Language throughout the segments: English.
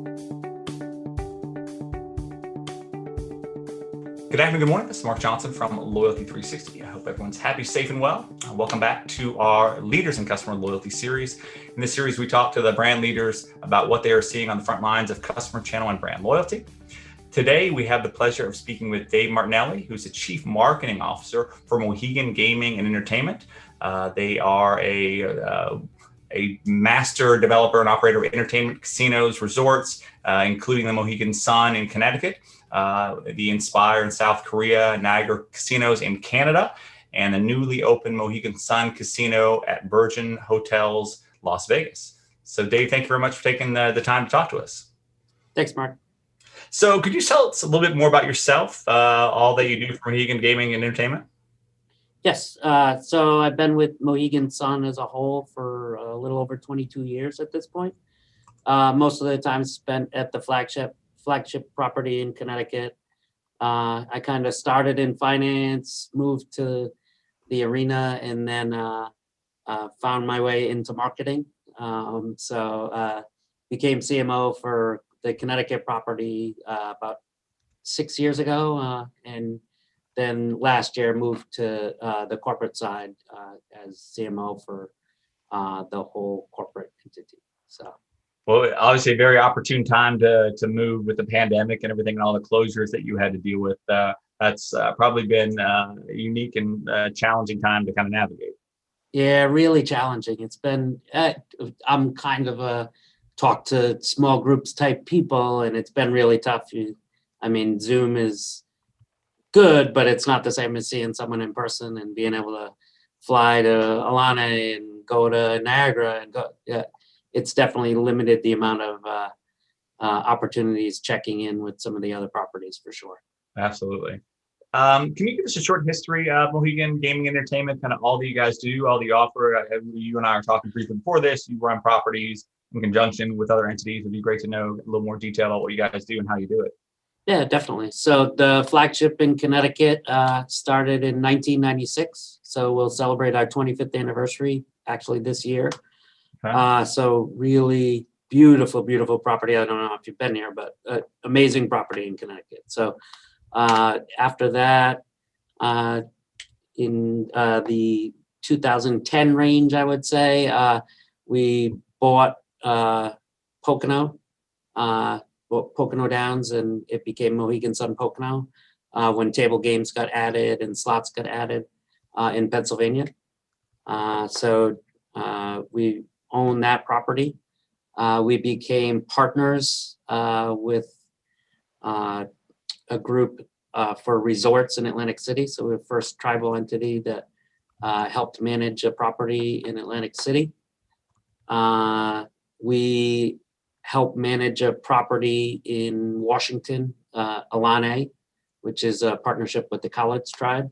Good afternoon, good morning. This is Mark Johnson from Loyalty 360. I hope everyone's happy, safe, and well. Welcome back to our Leaders in Customer Loyalty series. In this series, we talk to the brand leaders about what they are seeing on the front lines of customer channel and brand loyalty. Today, we have the pleasure of speaking with Dave Martinelli, who's the Chief Marketing Officer for Mohegan Gaming and Entertainment. They are a master developer and operator of entertainment casinos, resorts, including the Mohegan Sun in Connecticut, the Inspire in South Korea, Niagara casinos in Canada, and the newly opened Mohegan Sun Casino at Virgin Hotels, Las Vegas. So Dave, thank you very much for taking the time to talk to us. Thanks, Mark. So could you tell us a little bit more about yourself, all that you do for Mohegan Gaming and Entertainment? Yes, so I've been with Mohegan Sun as a whole for a little over 22 years at this point. Most of the time spent at the flagship property in Connecticut. I kind of started in finance, moved to the arena, and then found my way into marketing. So became CMO for the Connecticut property about 6 years ago, and then last year moved to the corporate side as CMO for the whole corporate entity. So. Well, obviously a very opportune time to move with the pandemic and everything and all the closures that you had to deal with. That's probably been a unique and challenging time to kind of navigate. Yeah, really challenging. It's been, I'm kind of a talk to small groups type people, and it's been really tough. I mean, Zoom is good, but it's not the same as seeing someone in person and being able to fly to Alana and go to Niagara and go. Yeah, it's definitely limited the amount of opportunities checking in with some of the other properties for sure. Absolutely. Can you give us a short history of Mohegan Gaming Entertainment, kind of all that you guys do, all that you offer? You and I are talking briefly before this. You run properties in conjunction with other entities. It'd be great to know a little more detail on what you guys do and how you do it. Yeah, definitely. So the flagship in Connecticut started in 1996. So we'll celebrate our 25th anniversary actually this year. Okay. So really beautiful, beautiful property. I don't know if you've been here, but amazing property in Connecticut. So after that, in the 2010 range, I would say, we bought Pocono Downs, and it became Mohegan Sun Pocono when table games got added and slots got added in Pennsylvania. So we own that property. We became partners with a group for resorts in Atlantic City. So we're the first tribal entity that helped manage a property in Atlantic City. We help manage a property in Washington, Alana, which is a partnership with the Cowlitz tribe.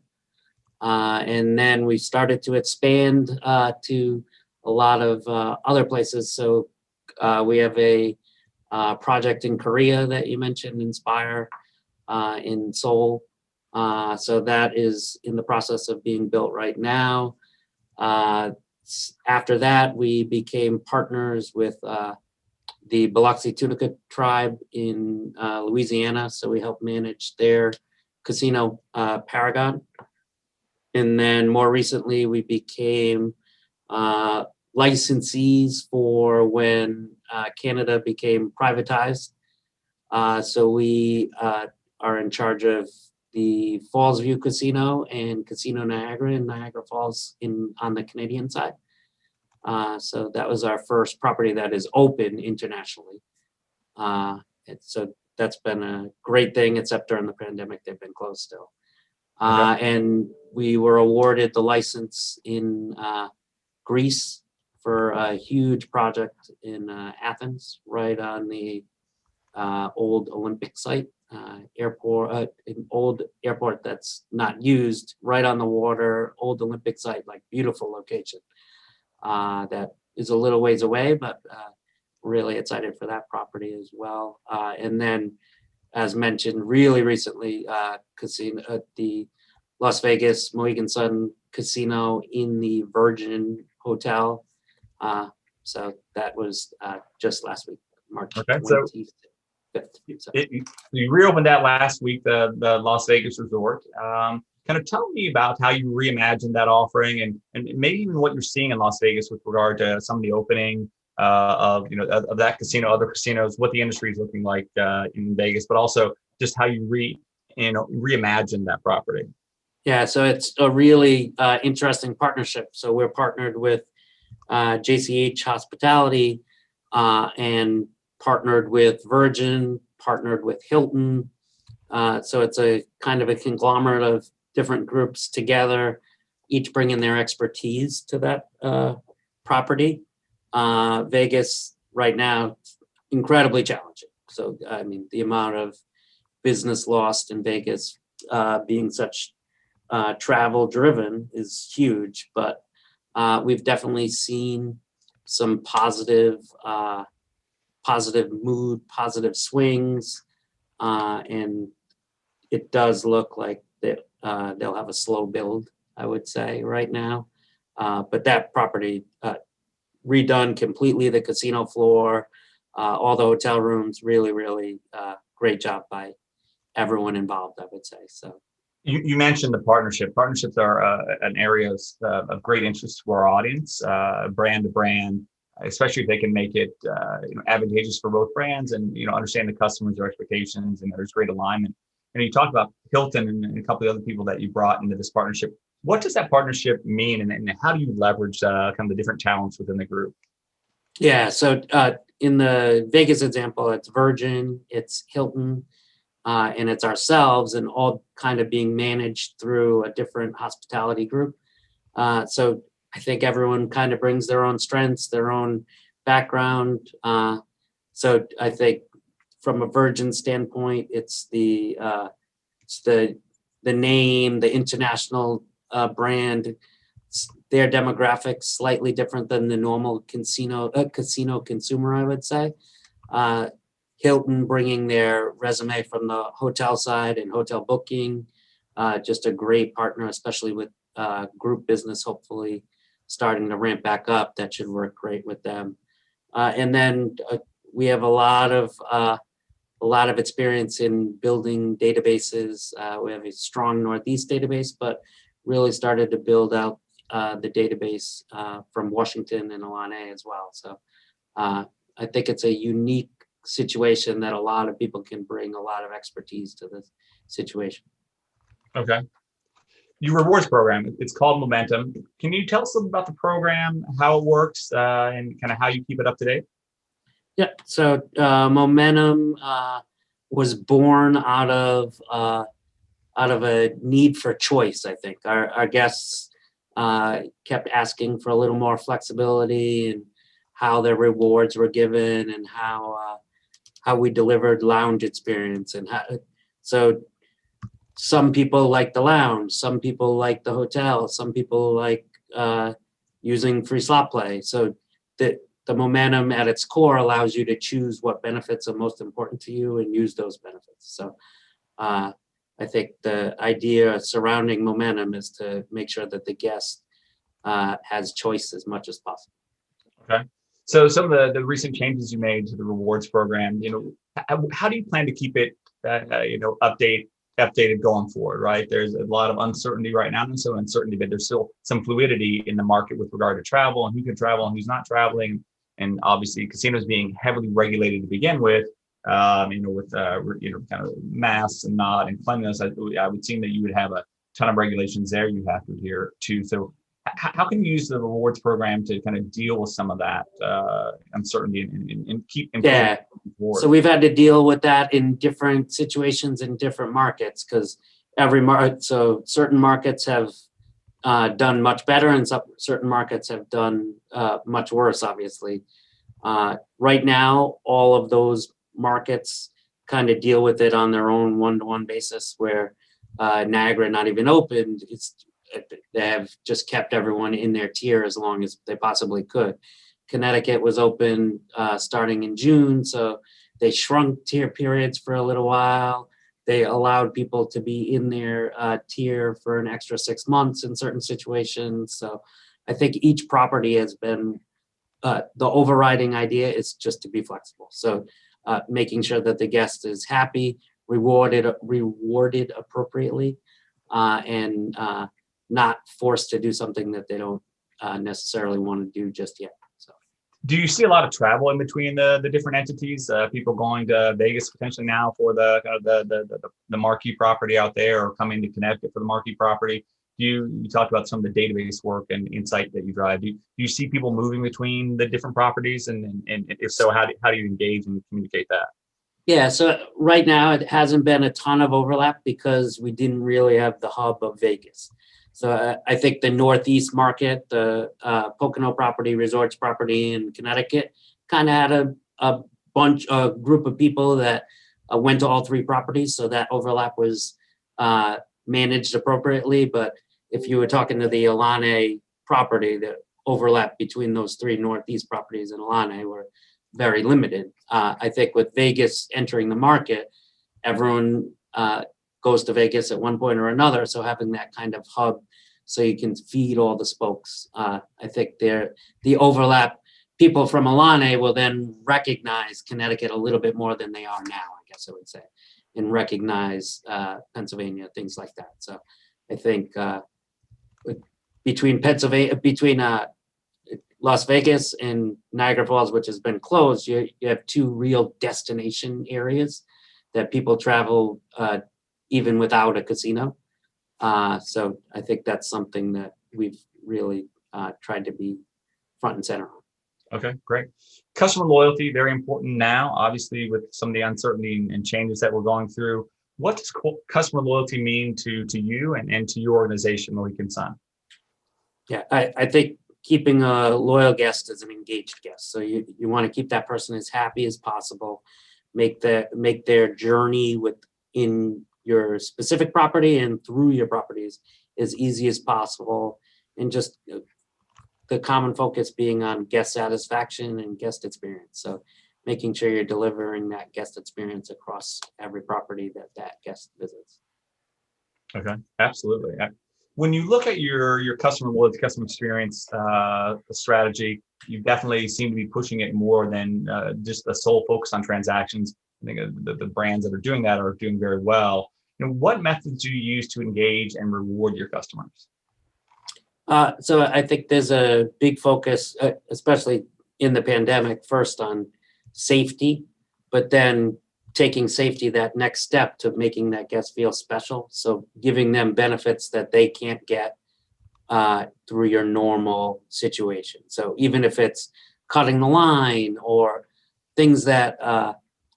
And then we started to expand to a lot of other places. So we have a project in Korea that you mentioned, Inspire, in Seoul. So that is in the process of being built right now. After that, we became partners with the Biloxi Tunica tribe in Louisiana. So we help manage their casino, Paragon. And then more recently, we became licensees for when Canada became privatized. So we are in charge of the Falls View Casino and Casino Niagara in Niagara Falls on the Canadian side. So that was our first property that is open internationally. So that's been a great thing, except during the pandemic, they've been closed still. And we were awarded the license in Greece for a huge project in Athens, right on the old Olympic site, airport, an old airport that's not used, right on the water, old Olympic site, like beautiful location. That is a little ways away, but really excited for that property as well. And then, as mentioned, really recently, casino at the Las Vegas Mohegan Sun Casino in the Virgin Hotel. So that was just last week. March Okay, so 25th. So. you reopened that last week, the Las Vegas resort. Kind of tell me about how you reimagined that offering, and maybe even what you're seeing in Las Vegas with regard to some of the opening of that casino, other casinos, what the industry is looking like in Vegas, but also just how you reimagine that property. Yeah, so it's a really interesting partnership. So we're partnered with JCH Hospitality and partnered with Virgin, partnered with Hilton. So it's a kind of a conglomerate of different groups together, each bringing their expertise to that property. Vegas right now, incredibly challenging. So, I mean, the amount of business lost in Vegas being such travel driven is huge, but we've definitely seen some positive mood, positive swings, and it does look like that they'll have a slow build, I would say, right now. But that property redone completely, the casino floor, all the hotel rooms, really, really great job by everyone involved, I would say. So. You mentioned the partnership. Partnerships are an area of great interest to our audience, brand to brand, especially if they can make it advantageous for both brands and understand the customers, their expectations, and there's great alignment. And you talked about Hilton and a couple of other people that you brought into this partnership. What does that partnership mean, and how do you leverage kind of the different talents within the group? Yeah, so in the Vegas example, it's Virgin, it's Hilton, and it's ourselves, and all kind of being managed through a different hospitality group. So I think everyone kind of brings their own strengths, their own background. So I think from a Virgin standpoint, it's the name, the international brand. Their demographics slightly different than the normal casino consumer, I would say. Hilton bringing their resume from the hotel side and hotel booking, just a great partner, especially with group business, hopefully starting to ramp back up. That should work great with them. And then we have a lot of experience in building databases. We have a strong Northeast database, but really started to build out the database from Washington and Alane as well. So I think it's a unique situation that a lot of people can bring a lot of expertise to this situation. Okay. Your rewards program, it's called Momentum. Can you tell us a little about the program, how it works, and kind of how you keep it up to date? Yeah, so Momentum was born out of a need for choice, I think. Our guests kept asking for a little more flexibility and how their rewards were given and how we delivered lounge experience. And so some people like the lounge, some people like the hotel, some people like using free slot play. So the Momentum at its core allows you to choose what benefits are most important to you and use those benefits. So I think the idea surrounding Momentum is to make sure that the guest has choice as much as possible. Okay. So some of the recent changes you made to the rewards program, how do you plan to keep it, updated going forward, right? There's a lot of uncertainty right now, and so uncertainty, but there's still some fluidity in the market with regard to travel and who can travel and who's not traveling. And obviously casinos being heavily regulated to begin with, with kind of masks and not and cleanliness, I would seem that you would have a ton of regulations there you have to adhere to. So how can you use the rewards program to kind of deal with some of that uncertainty and keep improving? Yeah. So we've had to deal with that in different situations in different markets because so certain markets have done much better and certain markets have done much worse, obviously. Right now, all of those markets kind of deal with it on their own one-to-one basis where Niagara not even opened. They have just kept everyone in their tier as long as they possibly could. Connecticut was open starting in June, so they shrunk tier periods for a little while. They allowed people to be in their tier for an extra 6 months in certain situations. So I think each property has been the overriding idea is just to be flexible. So making sure that the guest is happy, rewarded appropriately, and not forced to do something that they don't necessarily want to do just yet. So, do you see a lot of travel in between the different entities? People going to Vegas potentially now for the kind of the marquee property out there, or coming to Connecticut for the marquee property? You talked about some of the database work and insight that you drive. Do you see people moving between the different properties, and if so, how do you engage and communicate that? Yeah, so right now it hasn't been a ton of overlap because we didn't really have the hub of Vegas. So I think the Northeast market, the Pocono property, Resorts property in Connecticut, kind of had a group of people that went to all three properties. So that overlap was managed appropriately. But if you were talking to the Alane property, the overlap between those three Northeast properties and Alane were very limited. I think with Vegas entering the market, everyone goes to Vegas at one point or another. So having that kind of hub so you can feed all the spokes, I think the overlap, people from Alane will then recognize Connecticut a little bit more than they are now, I guess I would say, and recognize Pennsylvania, things like that. So I think between Las Vegas and Niagara Falls, which has been closed, you have two real destination areas that people travel even without a casino. So I think that's something that we've really tried to be front and center on. Okay, great. Customer loyalty, very important now, obviously, with some of the uncertainty and changes that we're going through. What does customer loyalty mean to you and to your organization, Mohegan Sun? Yeah, I think keeping a loyal guest is an engaged guest. So you want to keep that person as happy as possible, make their journey within your specific property and through your properties as easy as possible, and just the common focus being on guest satisfaction and guest experience. So making sure you're delivering that guest experience across every property that guest visits. Okay, absolutely. When you look at your customer loyalty, customer experience strategy, you definitely seem to be pushing it more than just the sole focus on transactions. I think the brands that are doing that are doing very well. What methods do you use to engage and reward your customers? So I think there's a big focus, especially in the pandemic, first on safety, but then taking safety that next step to making that guest feel special. So giving them benefits that they can't get through your normal situation. So even if it's cutting the line or things that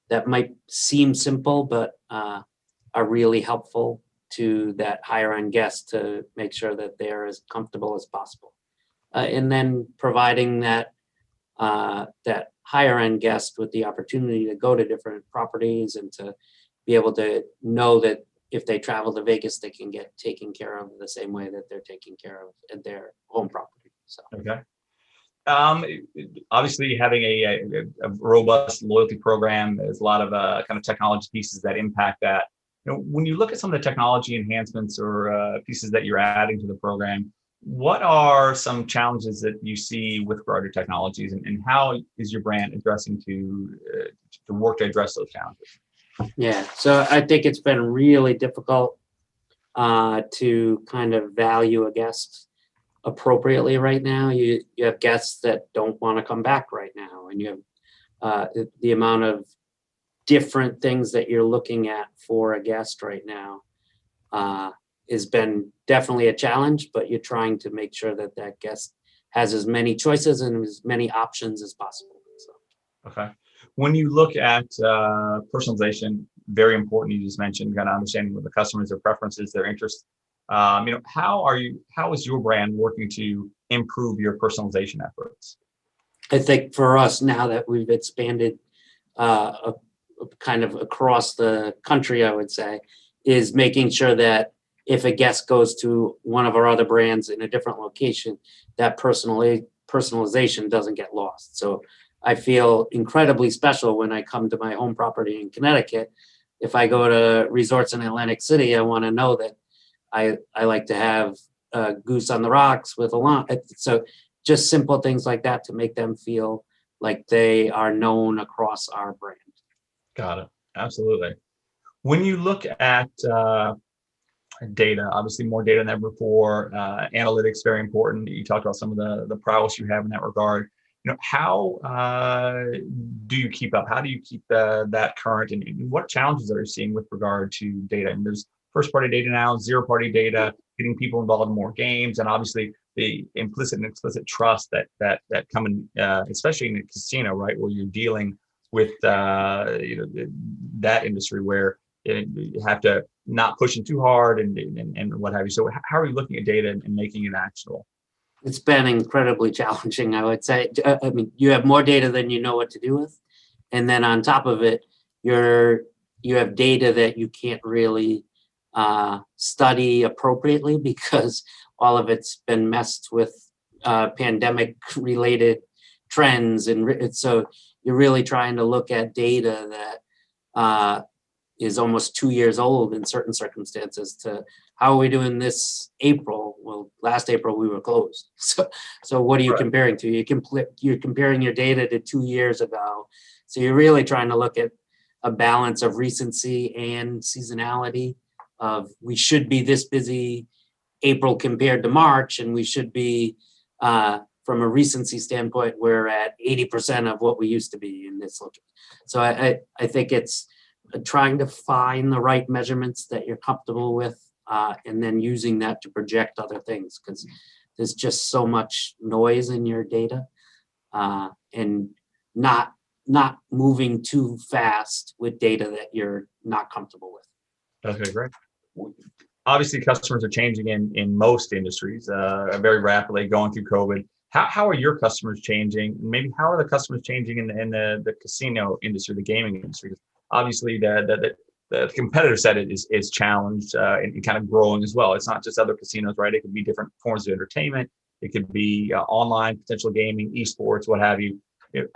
that might seem simple, but are really helpful to that higher end guest to make sure that they're as comfortable as possible. And then providing that higher end guest with the opportunity to go to different properties and to be able to know that if they travel to Vegas, they can get taken care of the same way that they're taken care of at their home property. So. Okay. Obviously, having a robust loyalty program, there's a lot of kind of technology pieces that impact that. When you look at some of the technology enhancements or pieces that you're adding to the program, what are some challenges that you see with regard to technologies, and how is your brand addressing to work to address those challenges? Yeah, so I think it's been really difficult to kind of value a guest appropriately right now. You have guests that don't want to come back right now, and you have the amount of different things that you're looking at for a guest right now has been definitely a challenge, but you're trying to make sure that that guest has as many choices and as many options as possible. So. Okay. When you look at personalization, very important. You just mentioned kind of understanding what the customers, their preferences, their interests. How is your brand working to improve your personalization efforts? I think for us, now that we've expanded kind of across the country, I would say, is making sure that if a guest goes to one of our other brands in a different location, that personalization doesn't get lost. So I feel incredibly special when I come to my home property in Connecticut. If I go to resorts in Atlantic City, I want to know that I like to have goose on the rocks with a lawn. So just simple things like that to make them feel like they are known across our brand. Got it. Absolutely. When you look at data, obviously more data than ever before, analytics very important. You talked about some of the prowess you have in that regard. How do you keep up? How do you keep that current? And what challenges are you seeing with regard to data? And there's first party data now, zero party data, getting people involved in more games, and obviously the implicit and explicit trust that come in, especially in a casino, right, where you're dealing with that industry where you have to not pushing too hard and what have you. So how are you looking at data and making it actionable? It's been incredibly challenging, I would say. I mean, you have more data than you know what to do with. And then on top of it, you have data that you can't really study appropriately because all of it's been messed with pandemic related trends. And so you're really trying to look at data that is almost 2 years old in certain circumstances to how are we doing this April? Well, last April we were closed. So what are you comparing to? You're comparing your data to 2 years ago. So you're really trying to look at a balance of recency and seasonality of we should be this busy April compared to March, and we should be from a recency standpoint, we're at 80% of what we used to be in this location. So I think it's trying to find the right measurements that you're comfortable with, and then using that to project other things, because there's just so much noise in your data, and not moving too fast with data that you're not comfortable with. Okay, great. Obviously, customers are changing in most industries very rapidly, going through COVID. How are your customers changing? Maybe how are the customers changing in the casino industry, the gaming industry? Obviously, the competitor set is challenged and kind of growing as well. It's not just other casinos, right? It could be different forms of entertainment. It could be online potential gaming, esports, what have you.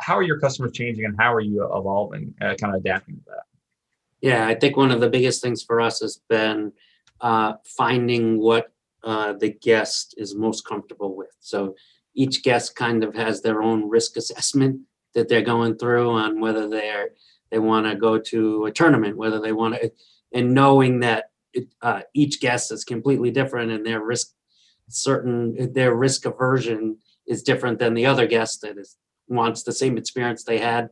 How are your customers changing, and how are you evolving, kind of adapting to that? Yeah, I think one of the biggest things for us has been finding what the guest is most comfortable with. So each guest kind of has their own risk assessment that they're going through on whether they want to go to a tournament, whether they want to, and knowing that each guest is completely different and their risk aversion is different than the other guest that wants the same experience they had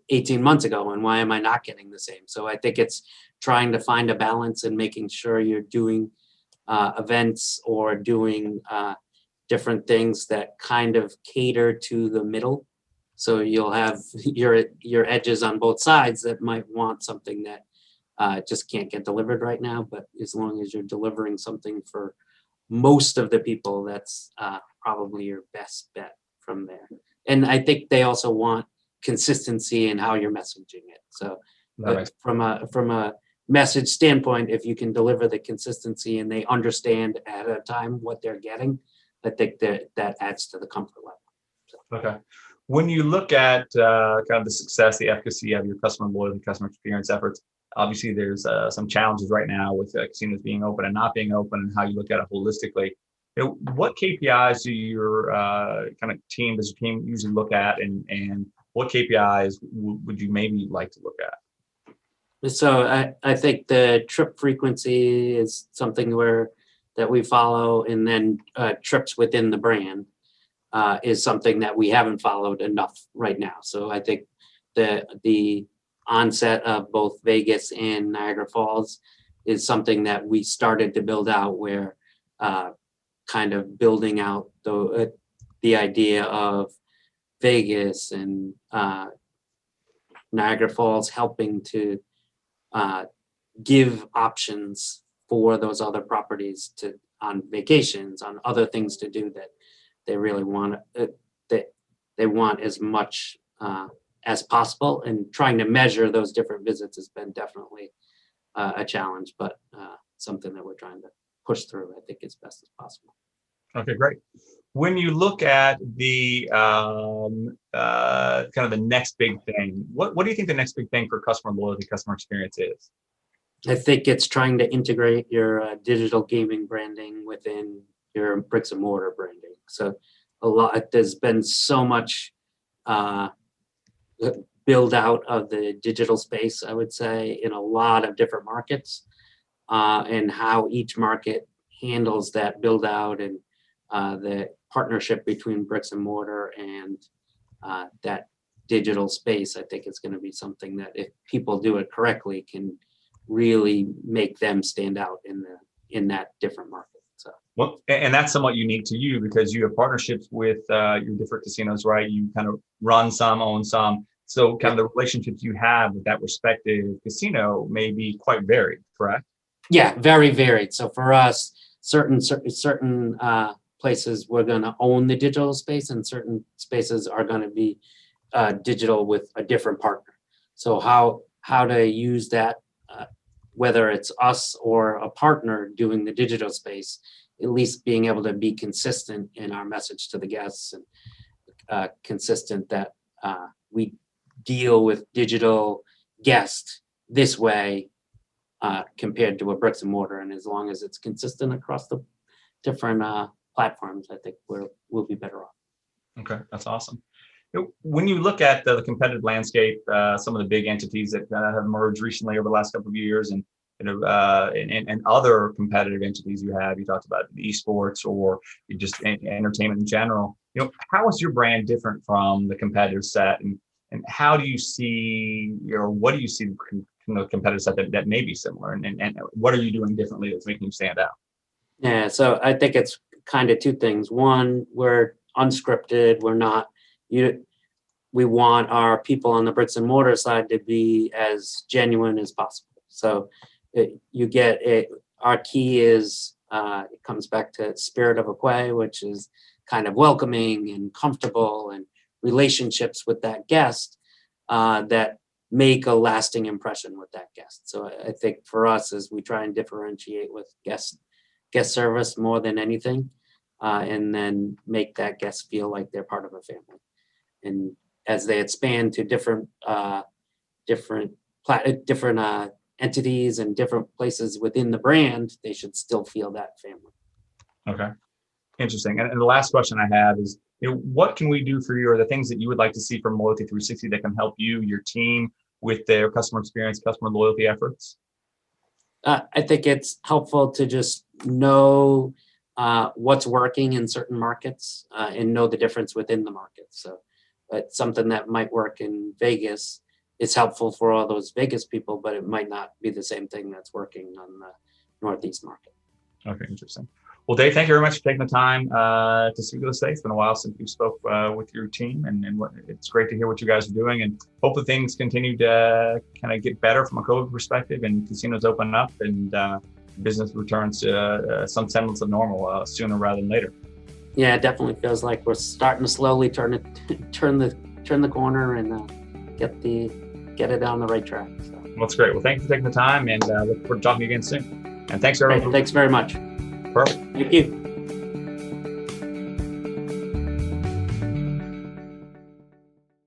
18 months ago, and why am I not getting the same? So I think it's trying to find a balance and making sure you're doing events or doing different things that kind of cater to the middle. So you'll have your edges on both sides that might want something that just can't get delivered right now. But as long as you're delivering something for most of the people, that's probably your best bet from there. And I think they also want consistency in how you're messaging it. So from a message standpoint, if you can deliver the consistency and they understand at a time what they're getting, I think that adds to the comfort level. So. Okay. When you look at kind of the success, the efficacy of your customer loyalty, customer experience efforts, obviously there's some challenges right now with casinos being open and not being open, and how you look at it holistically. What KPIs do your kind of team, does your team usually look at, and what KPIs would you maybe like to look at? So I think the trip frequency is something that we follow, and then trips within the brand is something that we haven't followed enough right now. So I think the onset of both Vegas and Niagara Falls is something that we started to build out, where kind of building out the idea of Vegas and Niagara Falls helping to give options for those other properties on vacations, on other things to do that they really want, that they want as much as possible. And trying to measure those different visits has been definitely a challenge, but something that we're trying to push through, I think, as best as possible. Okay, great. When you look at the kind of the next big thing, what do you think the next big thing for customer loyalty, customer experience is? I think it's trying to integrate your digital gaming branding within your bricks and mortar branding. So a lot. There's been so much build out of the digital space, I would say, in a lot of different markets, and how each market handles that build out and the partnership between bricks and mortar and that digital space. I think it's going to be something that, if people do it correctly, can really make them stand out in that different market. So, well, and that's somewhat unique to you because you have partnerships with your different casinos, right? You kind of run some, own some. So kind of the relationships you have with that respective casino may be quite varied, correct? yeah, very varied. So for us, certain places we're going to own the digital space, and certain spaces are going to be digital with a different partner. So how to use that, whether it's us or a partner doing the digital space, at least being able to be consistent in our message to the guests, and consistent that we deal with digital guests this way compared to a bricks and mortar. And as long as it's consistent across the different platforms, I think we'll be better off. Okay, that's awesome. When you look at the competitive landscape, some of the big entities that have emerged recently over the last couple of years, and and other competitive entities you talked about the esports or just entertainment in general. How is your brand different from the competitive set, and how do you see, or what do you see from the competitive set that may be similar, and what are you doing differently that's making you stand out? Yeah, so I think it's kind of two things. One, we're unscripted. We're not we want our people on the bricks and mortar side to be as genuine as possible. So you get it. Our key is it comes back to spirit of Aquay, which is kind of welcoming and comfortable, and relationships with that guest that make a lasting impression with that guest. So I think for us, is we try and differentiate with guest service more than anything, and then make that guest feel like they're part of a family. And as they expand to different entities and different places within the brand, they should still feel that family. Okay, interesting. And the last question I have is, what can we do for you, or the things that you would like to see from Loyalty 360 that can help you, your team, with their customer experience, customer loyalty efforts? I think it's helpful to just know what's working in certain markets, and know the difference within the market. So it's something that might work in Vegas. It's helpful for all those Vegas people, but it might not be the same thing that's working on the Northeast market. Okay, interesting. Well, Dave, thank you very much for taking the time to speak with us today. It's been a while since we spoke with your team, and it's great to hear what you guys are doing, and hopefully things continue to kind of get better from a COVID perspective, and casinos open up, and business returns to some semblance of normal sooner rather than later. Yeah, it definitely feels like we're starting to slowly turn the corner and get it on the right track. So. Well, that's great. Well, thank you for taking the time, and look forward to talking again soon. And thanks, everyone. Great. Thanks very much. Perfect. Thank you.